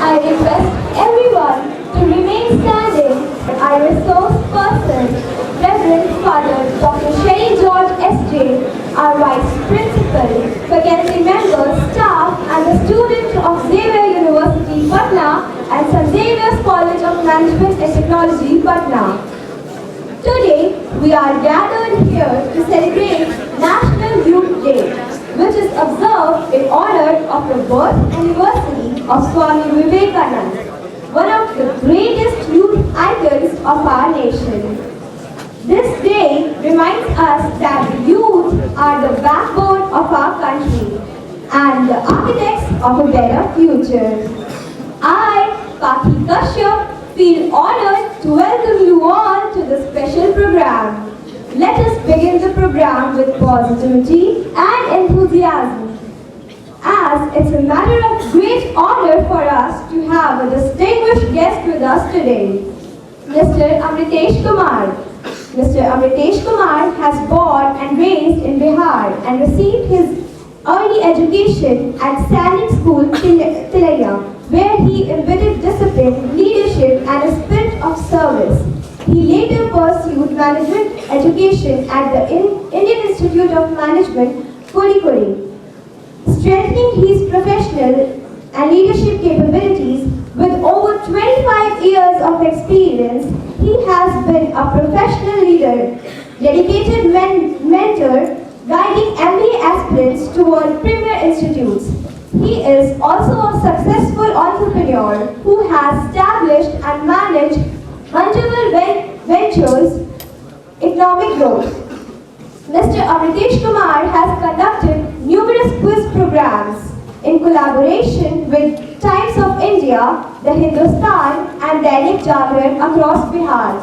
I request everyone to remain standing. Our resource person, Reverend Father Dr. Sherry George S.J., our Vice Principal, faculty members, staff, and the students of Xavier University, Patna, and St. Xavier's College of Management and Technology, Patna. Today, we are gathered here to celebrate National Youth Day, which is observed in honor of the birth anniversary of Swami Vivekananda, one of the greatest youth icons of our nation. This day reminds us that the youth are the backbone of our country and the architects of a better future. I, Kaki Kashyap, feel honored to welcome you all to this special program. Let us begin the program with positivity and enthusiasm, as it's a matter of great honor for us to have a distinguished guest with us today, Mr. Amritesh Kumar. Mr. Amritesh Kumar has born and raised in Bihar and received his early education at Sainik School, Tilaiya, where he embedded discipline, leadership, and a spirit of service. He later pursued management education at the Indian Institute of Management, Kozhikode, strengthening his professional and leadership capabilities. With over 25 years of experience, he has been a professional leader, dedicated mentor, guiding MBA aspirants toward premier institutes. He is also a successful entrepreneur who has established and managed multiple ventures, economic growth. Mr. Amritesh Kumar has conducted numerous quiz programs in collaboration with Times of India, the Hindustan, and Dainik Jagran across Bihar.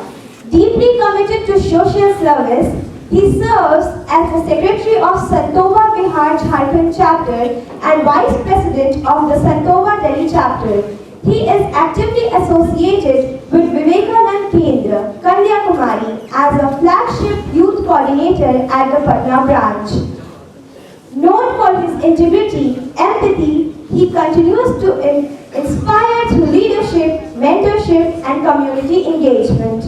Deeply committed to social service, he serves as the Secretary of Santova Bihar Jharkhand Chapter and Vice President of the Santova Delhi Chapter. He is actively associated with Vivekananda Kendra, Kanyakumari, as a flagship youth coordinator at the Patna branch. Known for his integrity, empathy, he continues to inspire through leadership, mentorship, and community engagement.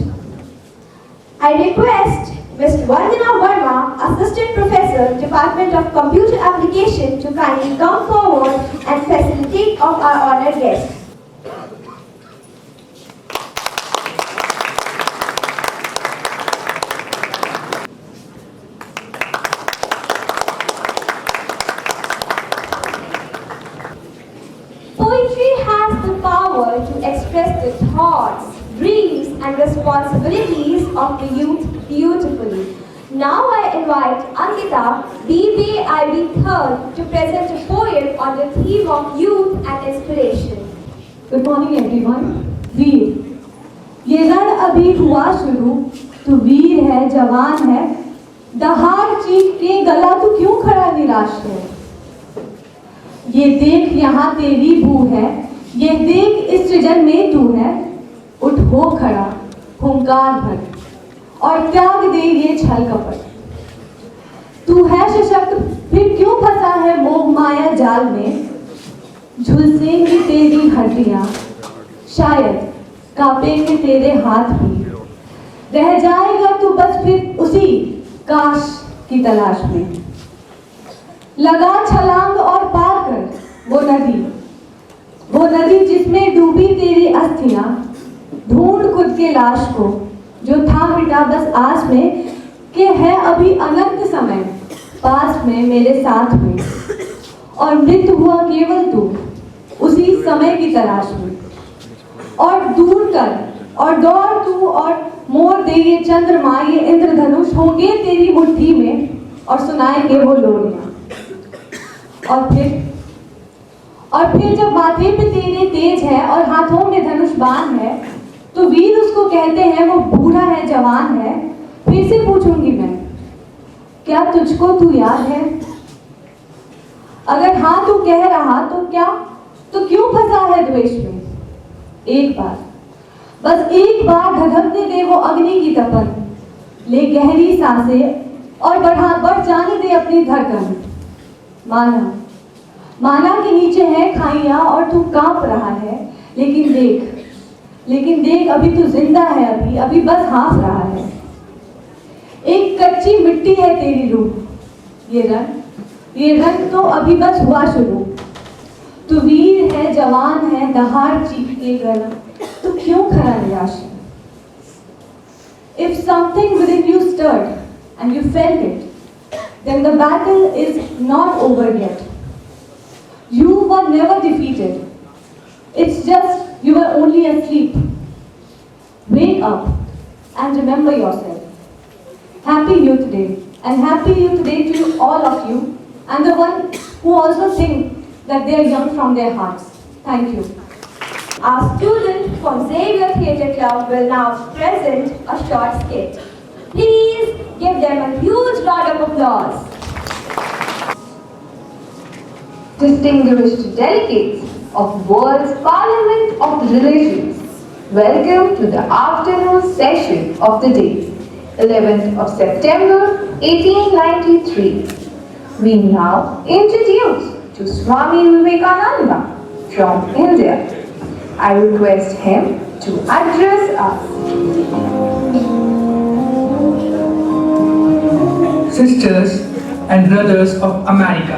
I request Ms. Vandana Verma, Assistant Professor, Department of Computer Application, to kindly come forward and facilitate of our honored guest. Poetry has the power to express the thoughts, dreams, and responsibilities of the youth beautifully. Now I invite Ankita, BBIB 3rd, to present a poem on the theme of youth and inspiration. Good morning everyone. वीर, ये रण अभी हुआ शुरू, तू वीर है, जवान है, दहाड़ चीख के गला तू क्यों खड़ा निराश है? ये देख यहाँ तेरी भू है, ये देख इस सृजन में तू है, उठ हो खड़ा, हुंकार भर और त्याग दे ये छल कपट। तू है सशक्त, फिर क्यों फंसा है मोह माया जाल में? झुलसेंगी तेरी हड्डियां, शायद कांपेंगे तेरे हाथ भी, रह जाएगा तू बस फिर उसी काश की तलाश में। लगा छलांग और पार कर वो नदी जिसमें डूबी तेरी अस्थियां, ढूंढ खुद के लाश को जो था मिटा बस आस में कि है अभी अनंत समय पास में मेरे साथ में, और मृत हुआ केवल तू उसी समय की तलाश में। और दूर कर और दौड़ तू और मोर दे ये चंद्रमा, ये इंद्रधनुष होंगे तेरी मुट्ठी में और सुनाएंगे वो लोरियां। और फिर जब माथे पे तेरे तेज है और हाथों में धनुष बाण है, तो वीर उसको कहते हैं वो बूढ़ा है जवान है। फिर से पूछूंगी मैं, क्या तुझको तू याद है? अगर हाँ तू कह रहा तो क्यों फंसा है द्वेष में? एक बार, बस एक बार धधकने दे वो अग्नि की तपन, ले गहरी सांसें और बढ़ जाने दे अपनी धड़कन। माना कि नीचे है खाइयां और तू कांप रहा है, लेकिन देख अभी तू जिंदा है, अभी बस हंस रहा है। एक कच्ची मिट्टी है तेरी रूह, ये रंग तो अभी बस हुआ शुरू। तू वीर है, जवान है, दहाड़ चीख के गला, तू क्यों खड़ा निराश है? If something within you stirred and you felt it, then the battle is not over yet. You were never defeated. It's just you were only asleep. Wake up and remember yourself. Happy Youth Day, and Happy Youth Day to all of you and the ones who also think that they are young from their hearts. Thank you. Our student from Xavier Theatre Club will now present a short skit. Please give them a huge round of applause. Distinguished delegates of World's Parliament of Religions, welcome to the afternoon session of the day, 11th of September 1893. We now introduce to Swami Vivekananda from India. I request him to address us. Sisters and brothers of America,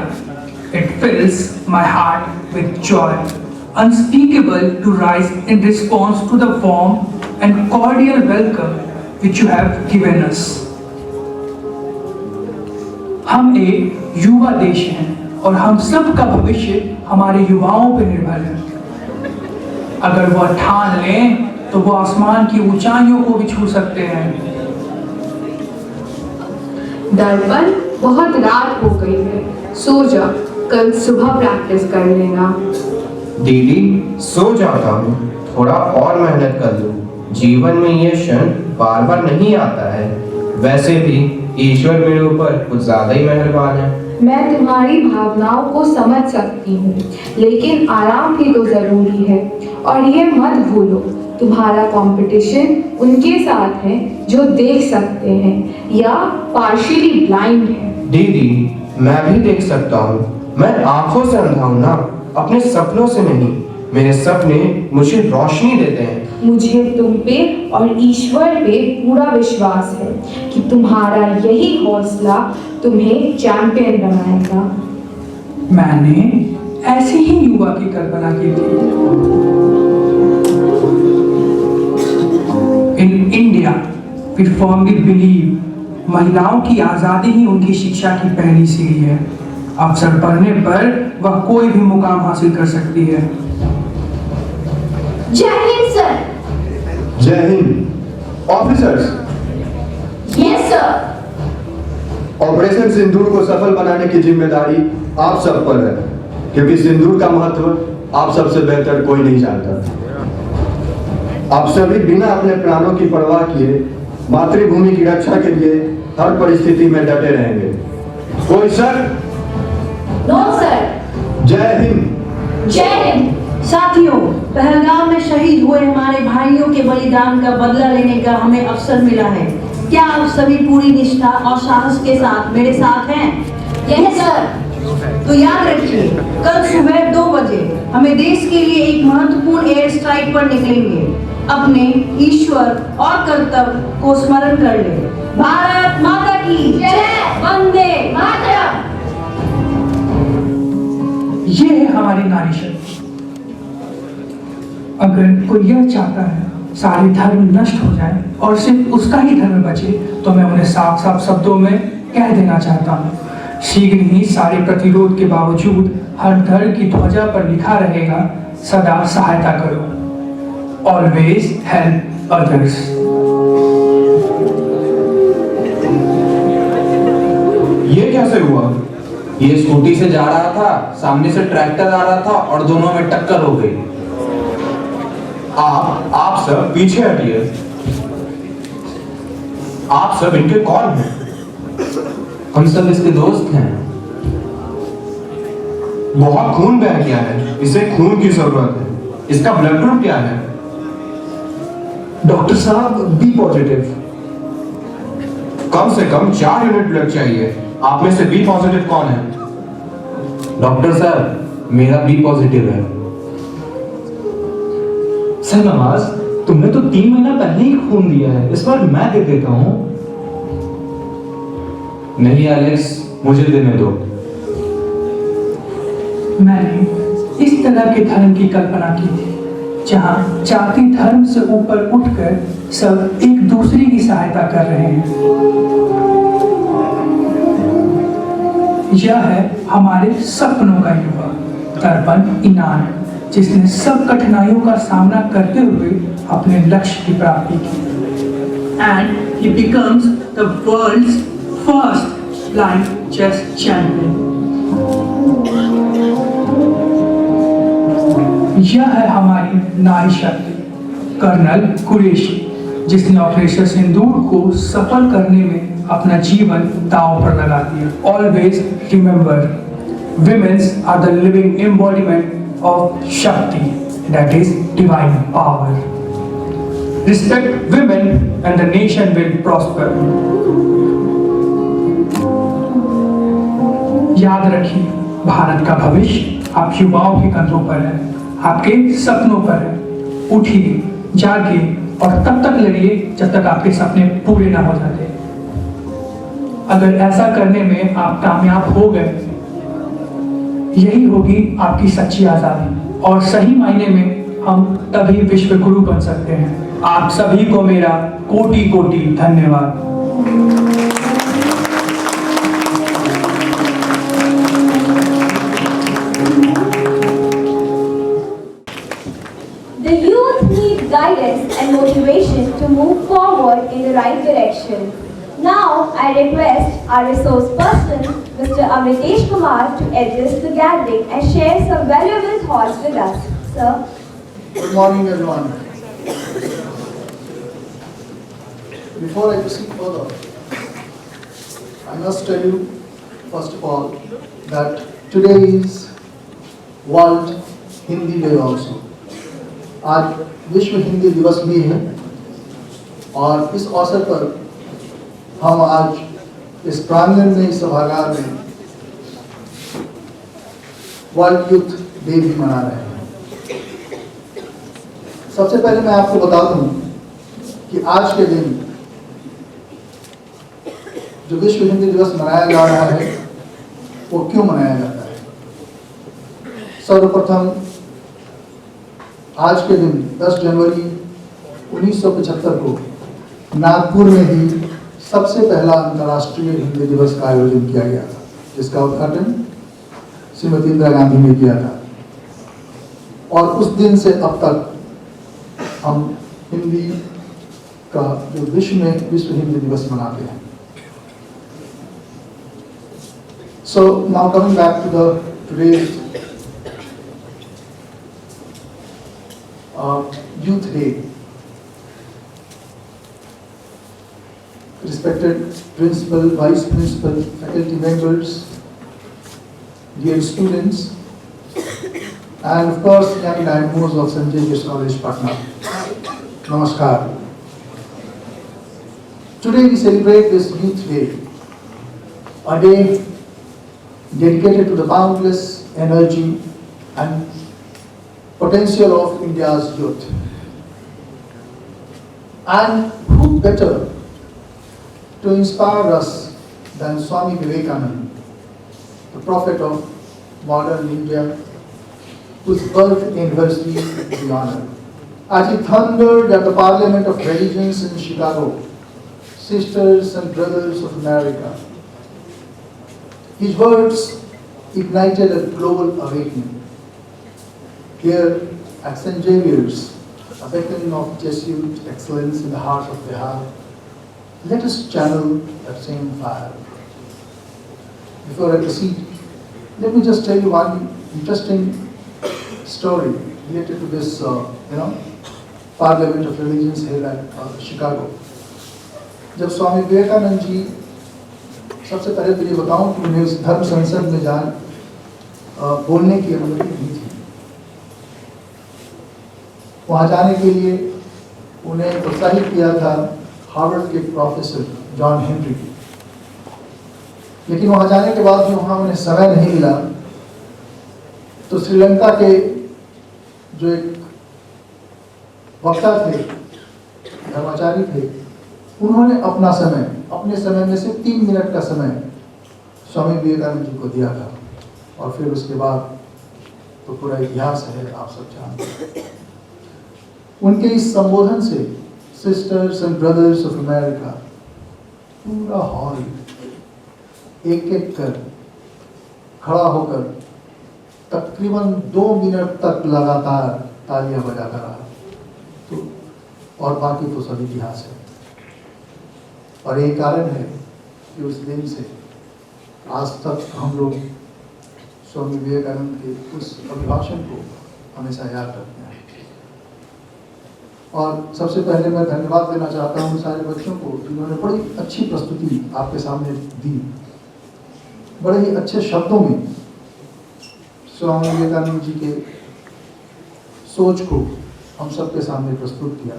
it fills my heart with joy unspeakable to rise in response to the warm and cordial welcome which you have given us. हम एक युवा देश हैं और हम सब का भविष्य हमारे युवाओं पर निर्भर है। अगर वह ठान लें तो वो आसमान की ऊंचाइयों को भी छू सकते हैं। दर्पण बहुत रात हो गई है, सो जा, कल सुबह प्रैक्टिस कर लेना। दीदी सो जाता हूँ, थोड़ा और मेहनत कर लूँ। जीवन में ये क्षण बार बार नहीं आता है। वैसे भी ईश्वर मेरे ऊपर कुछ ज्यादा ही मेहरबान है। मैं तुम्हारी भावनाओं को समझ सकती हूँ, लेकिन आराम भी तो जरूरी है। और ये मत भूलो, तुम्हारा कंपटीशन उनके साथ है जो देख सकते हैं या पार्शियली ब्लाइंड है। दीदी मैं भी देख सकता हूँ, मैं आंखों से अंधा हूँ ना, अपने सपनों से नहीं। मेरे सपने मुझे रोशनी देते हैं। मुझे तुम पे और ईश्वर पे पूरा विश्वास है कि तुम्हारा यही हौसला तुम्हें चैंपियन बनाएगा। मैंने ऐसे ही युवा की कल्पना की थी। In India we firmly believe महिलाओं की आज़ादी ही उनकी शिक्षा की पहली सीढ़ी है। अवसर पड़ने पर वह कोई भी मुकाम हासिल कर सकती है। जय हिंद सर। जय हिंद officers. Yes sir. Operation Sindoor को सफल बनाने की जिम्मेदारी आप सब पर है, क्योंकि सिंदूर का महत्व आप सबसे बेहतर कोई नहीं जानता। आप सभी बिना अपने प्राणों की परवाह किए मातृभूमि की रक्षा के लिए हर परिस्थिति में डटे रहेंगे। कोई सर? No sir. जय हिंद। जय हिंद। साथियों, पहलगाम में शहीद हुए हमारे भाइयों के बलिदान का बदला लेने का हमें अवसर मिला है। क्या आप सभी पूरी निष्ठा और साहस के साथ मेरे साथ हैं? Yes sir. तो याद रखिए, कल सुबह 2 बजे हमें देश के लिए एक महत्वपूर्ण एयर स्ट्राइक पर निकलेंगे। अपने ईश्वर और कर्तव्य को स्मरण कर ले। भारत माता की जय। वंदे मातरम। ये है हमारी नारी शक्ति। अगर कोई यह चाहता है सारे धर्म नष्ट हो जाए और सिर्फ उसका ही धर्म बचे, तो मैं उन्हें साफ साफ शब्दों में कह देना चाहता हूँ, शीघ्र ही सारे प्रतिरोध के बावजूद हर धर्म की ध्वजा पर लिखा रहेगा, सदा सहायता करो, ऑलवेज हेल्प अदर्स। ये कैसे हुआ? ये स्कूटी से जा रहा था, सामने से ट्रैक्टर आ रहा था और दोनों में टक्कर हो गई। आप सब पीछे हटिए। आप सब इनके कौन हैं? हम सब इसके दोस्त हैं। बहुत खून बह गया है, इसे खून की जरूरत है। इसका ब्लड ग्रुप क्या है? डॉक्टर साहब बी पॉजिटिव। कम से कम 4 यूनिट ब्लड चाहिए। आप में से बी पॉजिटिव कौन है? डॉक्टर साहब मेरा बी पॉजिटिव है। नवाज, तुमने तो 3 महीना पहले ही खून दिया है, इस बार मैं दे देता हूँ। नहीं एलेक्स, मुझे देने दो। मैंने इस तरह के धर्म की कल्पना की थी जहां जाति धर्म से ऊपर उठकर सब एक दूसरे की सहायता कर रहे हैं। यह है हमारे सपनों का युवा तर्पण इनान, जिसने सब कठिनाइयों का सामना करते हुए अपने लक्ष्य की प्राप्ति की। And he becomes the world's first blind chess champion. यह है हमारी नारी शक्ति कर्नल कुरैशी, जिसने ऑपरेशन सिंदूर को सफल करने में अपना जीवन दांव पर लगा दिया। Always remember, womens are the living embodiment of shakti, that is divine power. Respect women and the nation will prosper. याद रखिए, भारत का भविष्य आप युवाओं के कंधों पर है, आपके सपनों पर है। उठिए, जागिए और तब तक लड़िए जब तक आपके सपने पूरे ना हो जाते। अगर ऐसा करने में आप कामयाब हो गए, यही होगी आपकी सच्ची आजादी और सही मायने में हम तभी विश्व गुरु बन सकते हैं। आप सभी को मेरा कोटि कोटि धन्यवाद। The youth need guidance and motivation to move forward in the right direction. Now, I request our resource person, Mr. Amritesh Kumar, to address the gathering and share some valuable thoughts with us. Sir. Good morning, everyone. Before I proceed further, I must tell you, first of all, that today is World Hindi Day also. आज विश्व हिंदी दिवस भी है और इस अवसर पर हम आज इस प्रांगण में, इस सभागार में वर्ल्ड यूथ डे भी मना रहे हैं। सबसे पहले मैं आपको बता दूं कि आज के दिन जो विश्व हिंदी दिवस मनाया जा रहा है वो क्यों मनाया जाता है। सर्वप्रथम आज के दिन 10 जनवरी 1975 को नागपुर में ही सबसे पहला अंतर्राष्ट्रीय हिंदी दिवस का आयोजन किया गया था, जिसका उद्घाटन श्रीमती इंदिरा गांधी ने किया था। और उस दिन से अब तक हम हिंदी का जो विश्व में विश्व हिंदी दिवस मनाते हैं। So now coming back to the today's Youth Day. Respected Principal, Vice Principal, faculty members, dear students, and of course young dynamos of St. Xavier's College, Patna. Namaskar. Today we celebrate this Youth Day, a day dedicated to the boundless energy and potential of India's youth. And who better to inspire us than Swami Vivekananda, the prophet of modern India, whose birth anniversary we honor. As he thundered at the Parliament of Religions in Chicago, sisters and brothers of America, his words ignited a global awakening. Here at St. Xavier's, a beacon of Jesuit excellence in the heart of Bihar, let us channel that same fire. Before I proceed, let me just tell you one interesting story related to this, Parliament of Religions here at Chicago. जब स्वामी विवेकानंद जी, सबसे पहले तो ये बताऊं कि उन्हें उस धर्म संसद में बोलने की अनुमति दी थी। वहाँ जाने के लिए उन्हें प्रोत्साहित किया था हार्वर्ड के प्रोफेसर जॉन हेनरी। लेकिन वहाँ जाने के बाद भी वहाँ उन्हें समय नहीं मिला, तो श्रीलंका के जो एक वक्ता थे, धर्माचारी थे, उन्होंने अपने समय में से 3 मिनट का समय स्वामी विवेकानंद जी को दिया था। और फिर उसके बाद तो पूरा इतिहास है, आप सब जानते हैं। उनके इस संबोधन से sisters and brothers of America, पूरा हॉल एक एक कर खड़ा होकर तकरीबन 2 मिनट तक लगातार तालियां बजाता रहा। तो और बाकी तो सब इतिहास है। और यही कारण है कि उस दिन से आज तक हम लोग स्वामी विवेकानंद के उस अभिभाषण को हमेशा याद रखते हैं। और सबसे पहले मैं धन्यवाद देना चाहता हूँ सारे बच्चों को, जिन्होंने बड़ी अच्छी प्रस्तुति आपके सामने दी। बड़े ही अच्छे शब्दों में स्वामी विवेकानंद जी के सोच को हम सबके सामने प्रस्तुत किया।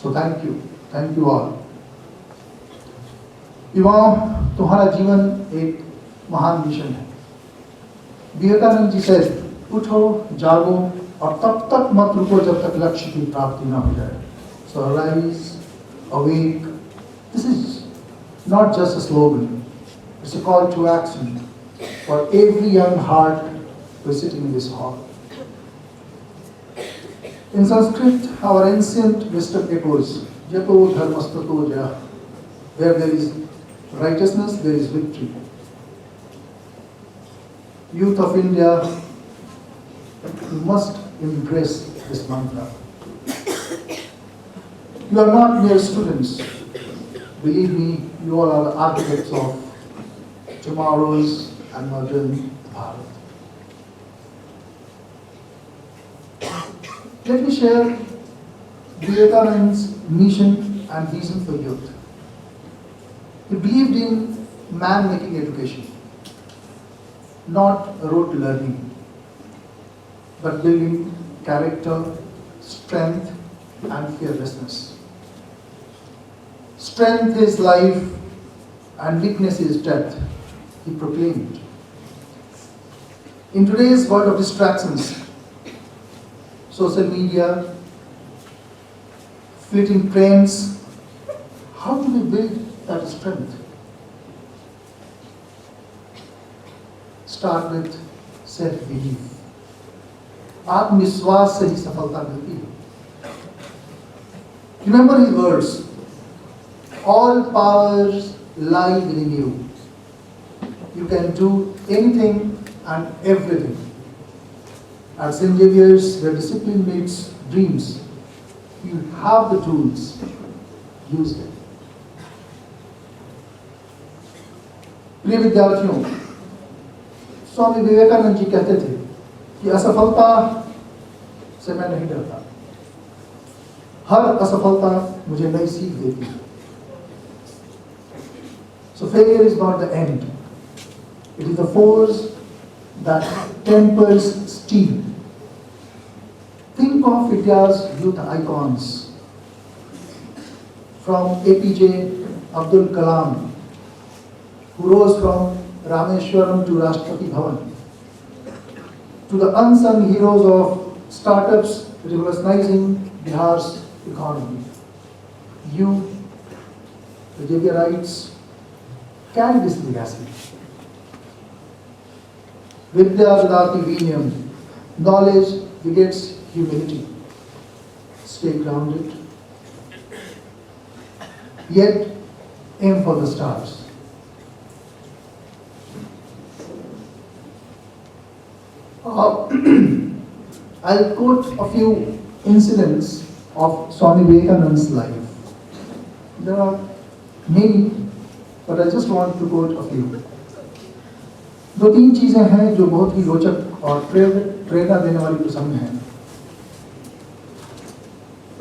So thank you all. युवाओं, तुम्हारा जीवन एक महान मिशन है। विवेकानंद जी से उठो, जागो और तब तक मत रुको जब तक लक्ष्य की प्राप्ति ना हो जाए। So arise, awake, this is not just a slogan, it's a call to action for every young heart who is sitting in this hall. In Sanskrit, our ancient wisdom echoes, Jato dharmastato jaya. Where there is righteousness, there is victory. Youth of India, you must embrace this mantra. You are not mere students. Believe me, you all are the architects of tomorrow's and modern Bharat. Let me share Vivekananda's mission and vision for youth. He believed in man-making education, not rote learning, but building character, strength, and fearlessness. Strength is life and weakness is death, he proclaimed. In today's world of distractions, social media, fleeting trends, how do we build that strength? Start with self-belief. आत्मविश्वास से ही सफलता मिलती है। Remember his words, all powers lie within you. You can do anything and everything. At St. Xavier's, where discipline meets dreams, you have the tools, use them. प्रिय विद्यार्थियों, स्वामी विवेकानंद जी कहते थे कि असफलता से मैं नहीं डरता, हर असफलता मुझे नई सीख देती है। So failure is not the end, it is the force that tempers steel. Think of India's youth icons, from APJ Abdul Kalam, who rose from Rameshwaram to Rashtrapati Bhavan, to the unsung heroes of startups revolutionizing Bihar's economy. You, the Xavierites, carry this legacy. Vidya Vidati Vinayam, knowledge begets humility. Stay grounded, yet aim for the stars. I'll quote a few incidents of Swami Vivekananda's life. There are many, but I just want to quote a few. 2-3 चीजें हैं जो बहुत ही रोचक और प्रेरणा देने वाली प्रसंग हैं।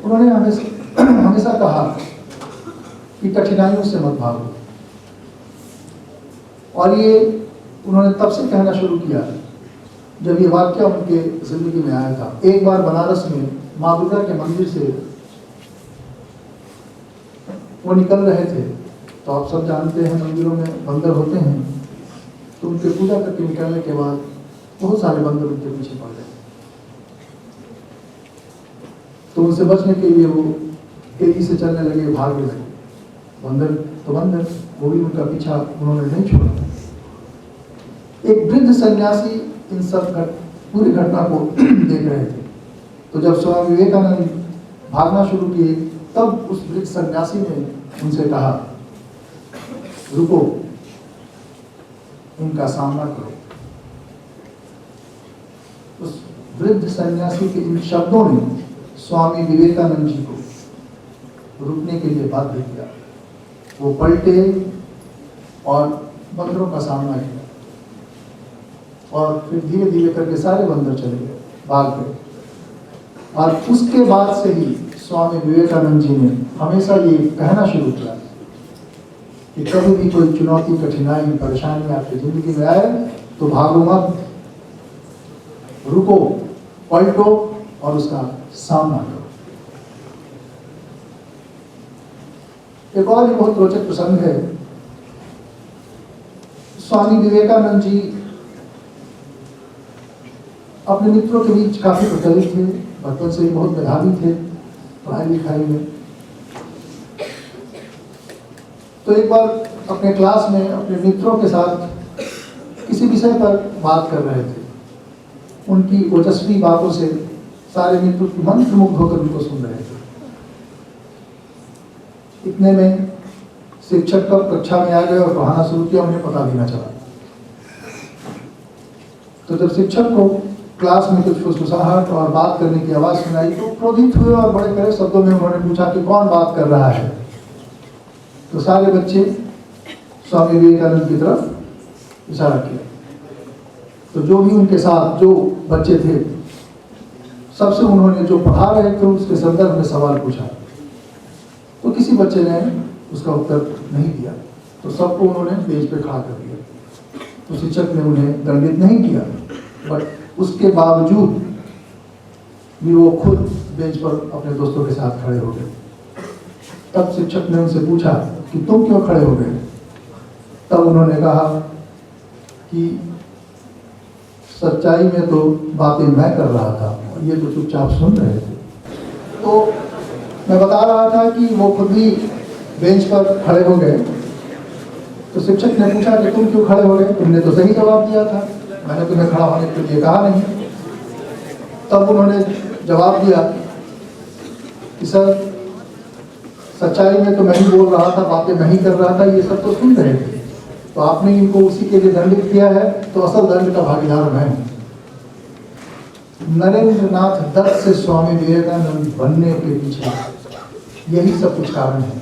उन्होंने हमेशा कहा कि कठिनाइयों से मत भागो, और ये उन्होंने तब से कहना शुरू किया जब ये वाक्य उनके जिंदगी में आया था। एक बार बनारस में माँ दुर्गा के मंदिर से वो निकल रहे थे, तो आप सब जानते हैं मंदिरों में बंदर होते हैं, तो उनके पूजा करके निकलने के बाद बहुत सारे बंदर उनके पीछे पड़ गए। तो उनसे बचने के लिए वो तेजी से चलने लगे, भागने लगे। बंदर तो बंदर, वो भी उनका पीछा उन्होंने नहीं छोड़ा। एक वृद्ध सन्यासी इन सब पूरी घटना को देख रहे थे। तो जब स्वामी विवेकानंद भागना शुरू किए, तब उस वृद्ध सन्यासी ने उनसे कहा, रुको, इनका सामना करो। उस वृद्ध सन्यासी के इन शब्दों ने स्वामी विवेकानंद जी को रुकने के लिए बाध्य किया। वो पलटे और बंदरों का सामना किया और फिर धीरे धीरे करके सारे बंदर चले गए, भाग गए। और उसके बाद से ही स्वामी विवेकानंद जी ने हमेशा ये कहना शुरू किया कि कभी भी कोई चुनौती, कठिनाई, परेशानी आपकी जिंदगी में आए तो भागो मत, रुको, पलटो और उसका सामना करो। एक और भी बहुत रोचक प्रसंग है। स्वामी विवेकानंद जी अपने मित्रों के बीच काफी प्रचलित थे, बचपन से ही बहुत मेधावी थे पढ़ाई लिखाई में। तो एक बार अपने क्लास में अपने मित्रों के साथ किसी विषय पर बात कर रहे थे। उनकी ओजस्वी बातों से सारे मित्र मंत्रमुग्ध होकर उनको सुन रहे थे। इतने में शिक्षक कब कक्षा में आ गए और पढ़ाना शुरू किया, उन्हें पता भी न चला। तो जब शिक्षक को क्लास में कुछ फुसफुसाहट और बात करने की आवाज सुनाई तो क्रोधित हुए और बड़े कड़े शब्दों में उन्होंने पूछा कि कौन बात कर रहा है। तो सारे बच्चे स्वामी विवेकानंद की तरफ इशारा किया। तो जो भी उनके साथ जो बच्चे थे, सबसे उन्होंने जो पढ़ा रहे थे उसके संदर्भ में सवाल पूछा। तो किसी बच्चे ने उसका उत्तर नहीं दिया, तो सबको उन्होंने बेंच पे खड़ा कर दिया। तो शिक्षक ने उन्हें दंडित नहीं किया, बट उसके बावजूद भी वो खुद बेंच पर अपने दोस्तों के साथ खड़े हो गए। तब शिक्षक ने उनसे पूछा कि तुम क्यों खड़े हो गए। तब उन्होंने कहा कि सच्चाई में तो बातें मैं कर रहा था और ये तो चुपचाप सुन रहे थे। तो मैं बता रहा था कि वो खुद भी बेंच पर खड़े हो गए। तो शिक्षक ने पूछा कि तुम क्यों खड़े हो गए, तुमने तो सही जवाब दिया था, मैंने तुम्हें खड़ा होने के लिए कहा नहीं। तब उन्होंने जवाब दिया कि सर, सच्चाई में तो मैं ही बोल रहा था, बातें मैं ही कर रहा था, ये सब तो सुन रहे थे। तो आपने इनको उसी के लिए दंडित किया है, तो असल दंड का भागीदार मैं हूं। नरेंद्र नाथ दत्त से स्वामी विवेकानंद बनने के पीछे यही सब कुछ कारण है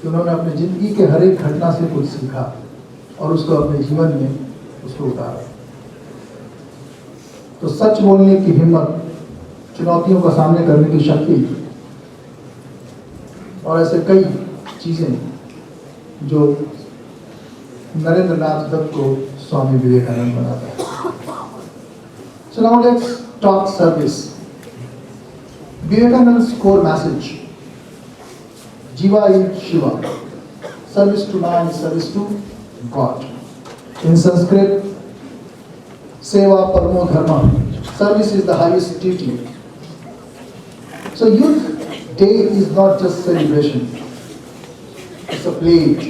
कि उन्होंने अपनी जिंदगी के हर एक घटना से कुछ सीखा और उसको अपने जीवन में उसको उतारा। तो सच बोलने की हिम्मत, चुनौतियों का सामने करने की शक्ति और ऐसे कई चीजें जो नरेंद्र नाथ दत्त को स्वामी विवेकानंद बनाता है। So now let's talk service. Vivekananda's core message, Jiva is Shiva. Service to man is service to God. In Sanskrit, Seva Paramo Dharma. Service is the highest duty. So Youth Day is not just celebration. It's a pledge.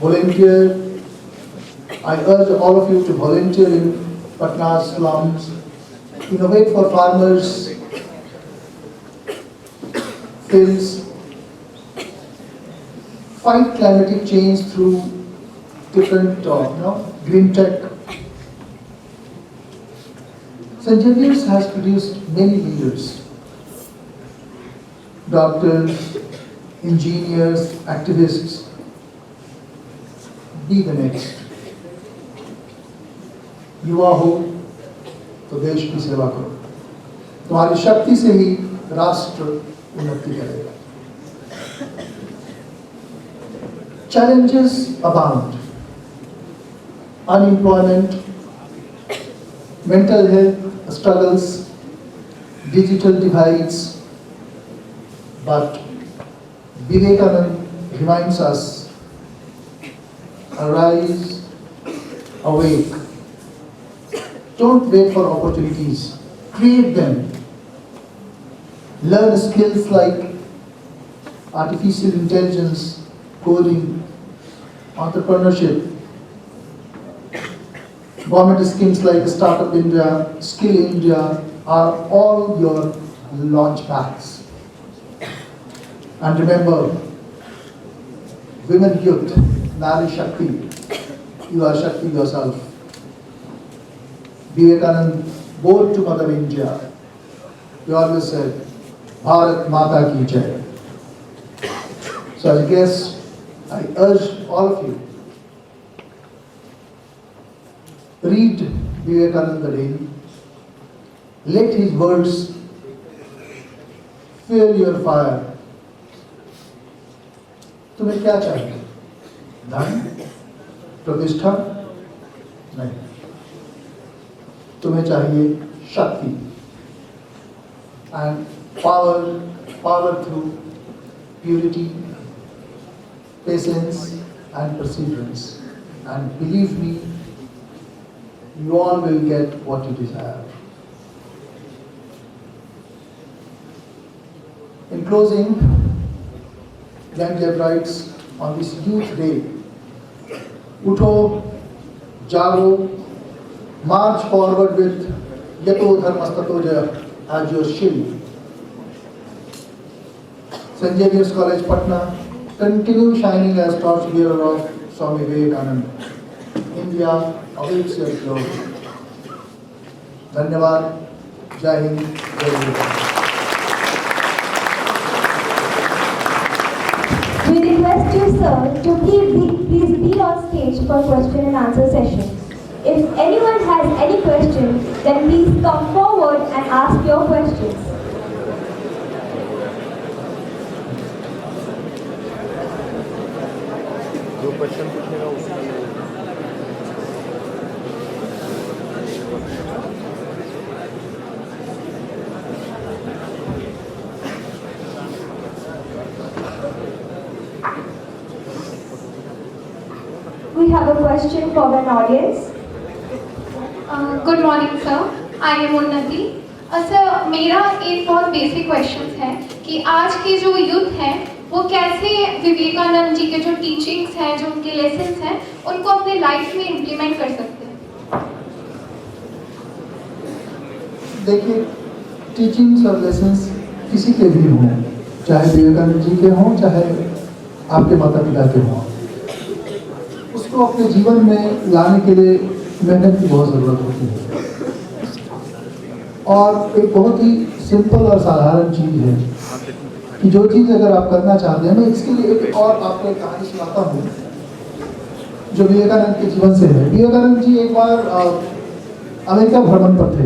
Volunteer. I urge all of you to volunteer in Patna's slums, innovate for farmers, fields, fight climatic change through different green tech. St. Xavier's has produced many leaders, doctors, engineers, activists. Be the next. युवा हो तो देश की सेवा करो। तुम्हारी शक्ति से ही राष्ट्र उन्नति करेगा। Challenges abound. Unemployment, mental health struggles, digital divides. But Vivekananda reminds us, arise, awake. Don't wait for opportunities, create them. learn skills like artificial intelligence, coding, entrepreneurship. Government schemes like Startup India, Skill India are all your launch pads. And remember, women youth, Nari Shakti, you are Shakti yourself. Vivekananda bore to Mother India. He always said, Bharat Mata Ki Jai. So I guess I urge all of you, read Vivekananda daily. Let his words fuel your fire. तुम्हें क्या चाहिए? धन? प्रतिष्ठा? नहीं. तुम्हें चाहिए शक्ति. And power through purity, patience and perseverance. And believe me, you all will get what you desire. In closing, Gandhi writes on this Youth Day, Utho, Jago, march forward with Yato Dharmastato Jaya as your shield. St. Xavier's College, Patna, continue shining as torch bearer of Swami Vivekananda. India awaits your glory. Dhanyavad. Jai Hind. Jai Vivekananda. We request you, sir, to please be on stage for question and answer session. If anyone has any question, then please come forward and ask your questions. We have a question from an audience. Good morning sir, I am उन्नति। Sir, मेरा एक बहुत basic question है कि आज के जो youth हैं वो कैसे विवेकानंद जी के जो टीचिंग्स हैं, जो उनके लेसन्स हैं, उनको अपने लाइफ में इम्प्लीमेंट कर सकते हैं। देखिए, टीचिंग्स और लेसन्स किसी के भी हों, चाहे विवेकानंद जी के हों, चाहे आपके माता पिता के हों, उसको अपने जीवन में लाने के लिए मेहनत की बहुत ज़रूरत होती है। और एक बहुत ही सिंपल और साधारण चीज़ है कि जो चीज़ अगर आप करना चाहते हैं, मैं इसके लिए एक और आपको एक कहानी सुनाता हूँ जो विवेकानंद के जीवन से है। विवेकानंद जी एक बार अमेरिका भ्रमण पर थे।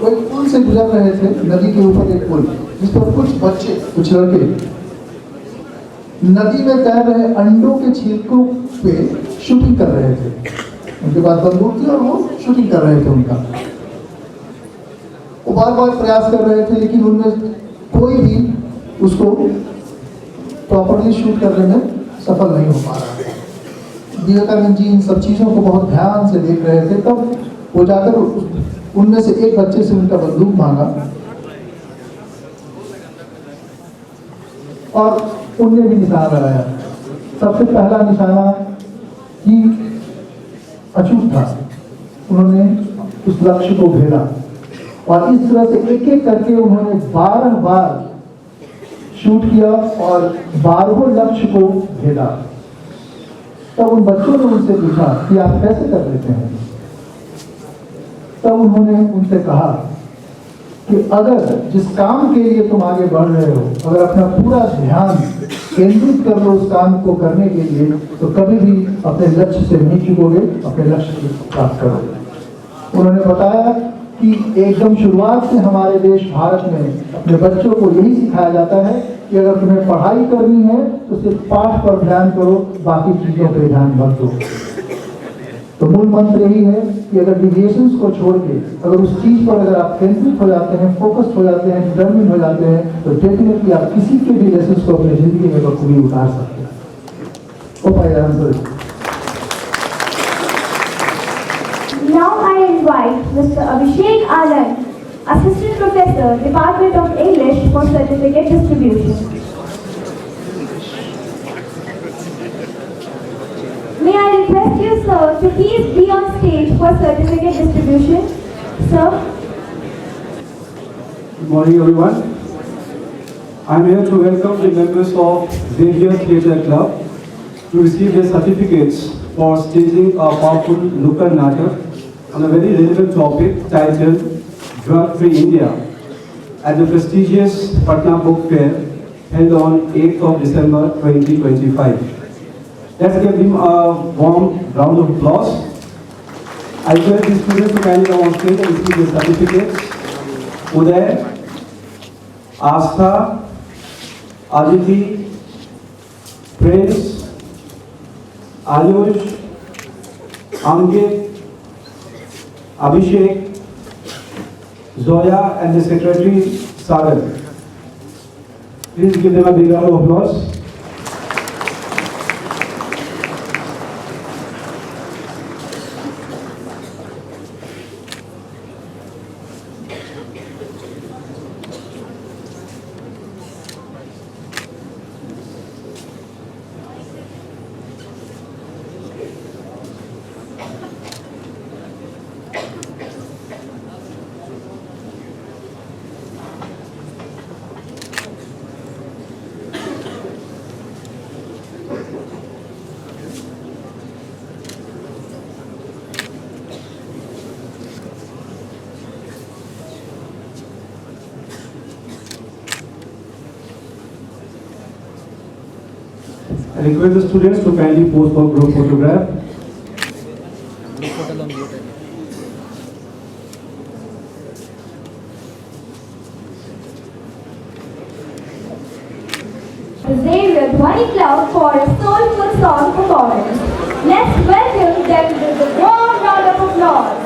वो एक पुल से गुजर रहे थे, नदी के ऊपर एक पुल, जिस पर कुछ बच्चे, कुछ लड़के नदी में तैर रहे अंडों के छिलकों पे शूटिंग कर रहे थे। उनके पास बंदूक थी और वो शूटिंग कर रहे थे उनका। वो बार बार प्रयास कर रहे थे, लेकिन उनमें कोई भी उसको प्रॉपर्ली शूट करने में सफल नहीं हो पा रहा था। विवेकानंद जी इन सब चीज़ों को बहुत ध्यान से देख रहे थे। तब वो जाकर उनमें से एक बच्चे से उनका बंदूक मांगा और उनने भी निशाना लगाया। सबसे पहला निशाना ही अचूक था। उन्होंने उस लक्ष्य को घेरा और इस तरह से एक एक करके उन्होंने 12 बार शूट किया और 12 लक्ष्य को घेरा। तब उन बच्चों ने उनसे पूछा कि आप कैसे कर लेते हैं। तब उन्होंने उनसे कहा कि अगर जिस काम के लिए तुम आगे बढ़ रहे हो, अगर अपना पूरा ध्यान केंद्रित कर लो उस काम को करने के लिए, तो कभी भी अपने लक्ष्य से नहीं चूकोगे, अपने लक्ष्य को प्राप्त करोगे। उन्होंने बताया कि एकदम शुरुआत से हमारे देश भारत में अपने बच्चों को यही सिखाया जाता है कि अगर तुम्हें पढ़ाई करनी है तो सिर्फ पाठ पर ध्यान करो, बाकी चीज़ों पर ध्यान मत दो। तो मूल मंत्र यही है कि अगर डिविएशंस को छोड़ के अगर उस चीज़ पर अगर आप केंद्रित हो जाते हैं, फोकस्ड हो जाते हैं, डिटर्मिन हो जाते हैं, तो डेफिनेटली आप किसी के भी लेसन्स को अपनी जिंदगी में बखूबी उतार सकते हैं। ओपाई answer. Now I invite Mr. Abhishek Anand, Assistant Professor, Department of English for certificate distribution. May I request you, sir, to please be on stage for certificate distribution. Sir. Good morning, everyone. I am here to welcome the members of Xavier Theatre Club to receive their certificates for staging a powerful Nukkad Natak on a very relevant topic titled Drug Free India at the prestigious Patna Book Fair held on 8th of December 2025. Let's give them a warm round of applause. I request the students to kindly come on stage and receive their certificates. Uday, Astha, Aditi, Prince, Ayush, Angit, Abhishek, Zoya and the secretary Sagar. Please give them a big round of applause. I request the students to kindly pose for group photograph. Xavier Dhwani Club for a soulful song performance. Let's welcome them with a warm round of applause.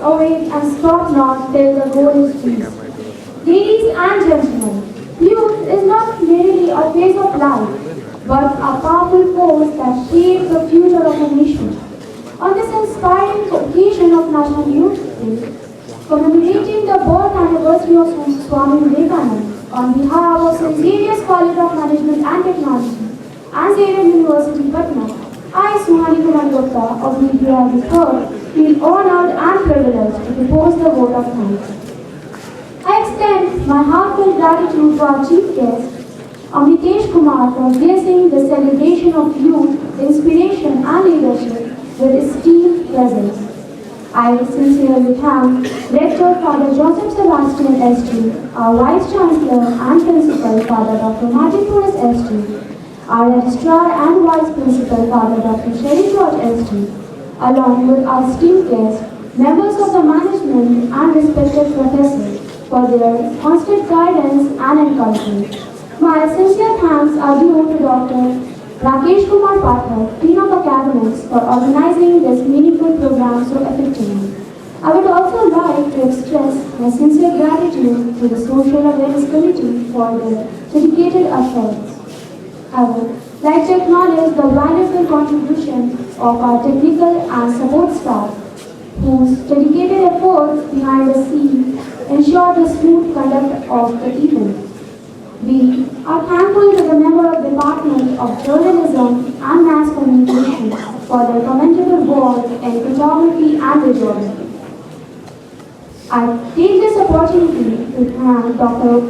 awake and stop not till the goal is reached. Ladies and gentlemen, youth is not merely a phase of life, but a powerful force that shapes the future of a nation. On this inspiring occasion of National Youth Day, commemorating the birth anniversary of Swami Vivekananda, on behalf of St. Xavier's College of Management and Technology and Xavier University, Patna, I, Suhani Kumar Gupta of Media III, feel honored and privileged to propose the vote of thanks. I extend my heartfelt gratitude to our chief guest, Amitesh Kumar, for gracing the celebration of youth, inspiration and leadership with esteemed presence. I sincerely thank Rector Father Joseph Sebastian SG, our Vice Chancellor and Principal Father Dr. Martin Torres SG, our Registrar and Vice Principal Father Dr. Sherry George SG, along with our esteemed guests, members of the management and respected professors for their constant guidance and encouragement. My sincere thanks are due to Dr. Rakesh Kumar Pathak, Dean of Academics, for organizing this meaningful program so effectively. I would also like to express my sincere gratitude to the Social Awareness Committee for their dedicated efforts. I would like to acknowledge the valuable contribution of our technical and support staff, whose dedicated efforts behind the scenes ensure the smooth conduct of the event. We are thankful to the member of the Department of Journalism and Mass Communication for their commendable work in photography and videography. I take this opportunity to thank Dr.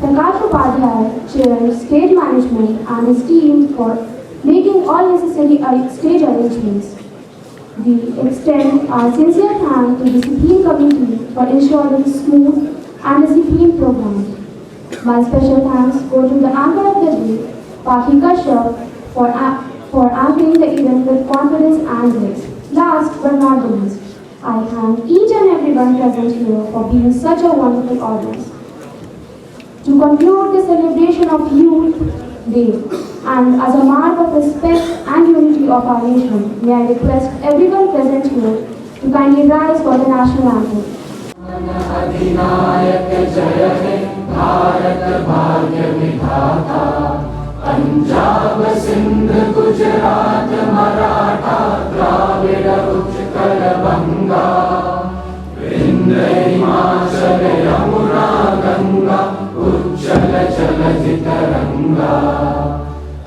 Prakash Upadhyay, Chair, Stage Management and his team for making all necessary stage arrangements. We extend our sincere thanks to the Discipline Committee for ensuring smooth and disciplined programs. My special thanks go to the anchor of the day, Paki Kashyap, for anchoring the event with confidence and grace. Last but not the least, I thank each and everyone present here for being such a wonderful audience. To conclude the celebration of Youth Day, and as a mark of respect and unity of our nation, may I request everyone present here to kindly rise for the national anthem. अधिनायक जय हे भारत भाग्य विधाता पंजाब सिंध गुजरात मराठा द्राविड़ उत्कल बंगा विंध्य हिमाचल यमुना गंगा उज्जल जलधि तरंगा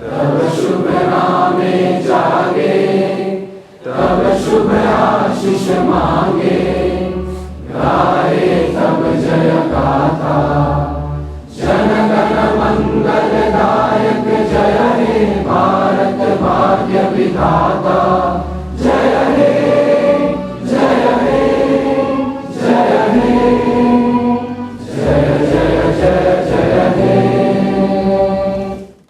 तब शुभ नामे जागे तब शुभ आशीष मांगे गाए तब जय गाथा जन गण मंगल दायक जय हे भारत भाग्य विधाता।